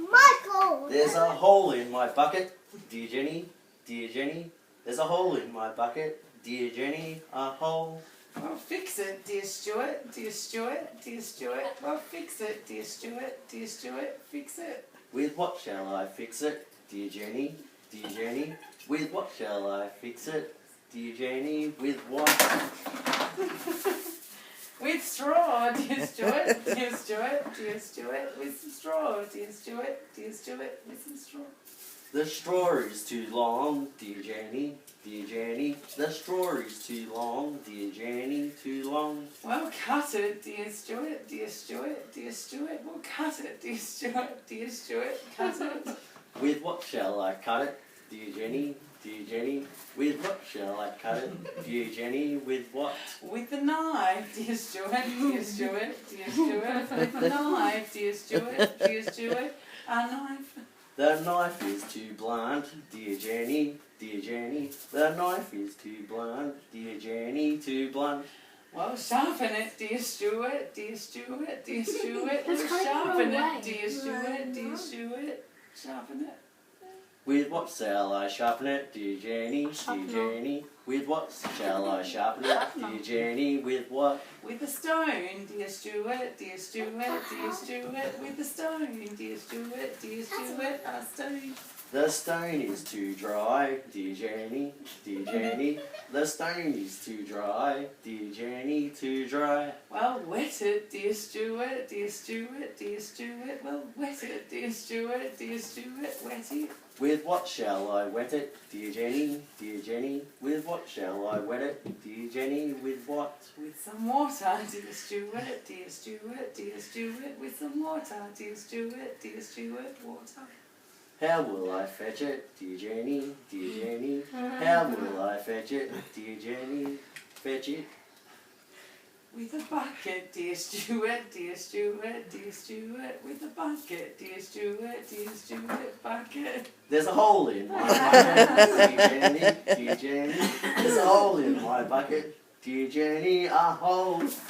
Michael! There's a hole in my bucket, dear Jenny, dear Jenny. There's a hole in my bucket, dear Jenny, a hole. Well, fix it, dear Stuart, dear Stuart, dear Stuart. Well, fix it, dear Stuart, dear Stuart, fix it. With what shall I fix it, dear Jenny, dear Jenny? With what shall I fix it, dear Jenny? With what? With straw, dear Stuart, dear Stuart, dear Stuart. With some straw, dear Stuart, dear Stuart, with some straw. The straw is too long, dear Jenny, dear Jenny. The straw is too long, dear Jenny, too long. Well, cut it, dear Stuart, dear Stuart, dear Stuart. Well, cut it, dear Stuart, dear Stuart, cut it. With what shall I cut it, dear Jenny, dear Jenny? With what shall I cut it, dear Jenny? With what? With the knife, dear Stuart, dear Stuart, dear Stuart. With the knife, dear Stuart, dear Stuart. A knife. The knife is too blunt, dear Jenny, dear Jenny. The knife is too blunt, dear Jenny, too blunt. Well, sharpen it, dear Stuart, dear Stuart, dear Stuart. Well, It's kind of sharpen away. it, dear Stuart, dear Stuart. Sharpen it. With what shall I sharpen it, dear Jenny, dear Jenny? With what shall I sharpen it, dear Jenny? With what? With a stone, dear Stuart, dear Stuart, dear Stuart. With a stone, dear Stuart, dear Stuart. A stone. The stone is too dry, dear Jenny, dear Jenny. The stone is too dry, dear Jenny, too dry. Well, wet it, dear Stuart, dear Stuart, dear Stuart. Well, wet it, dear Stuart, dear Stuart, wet it. With what shall I wet it, dear Jenny, dear Jenny? With what shall I wet it, dear Jenny? With what? With some water, dear Stuart, dear Stuart, dear Stuart. With some water, dear Stuart, dear Stuart, water. How will I fetch it, dear Jenny, dear Jenny? How will I fetch it, dear Jenny? Fetch it. With a bucket, dear Stuart, dear Stuart, dear Stuart. With a bucket, dear Stuart, dear Stuart, bucket. There's a hole in my bucket, dear Jenny, dear Jenny. There's a hole in my bucket, dear Jenny, a hole. Say,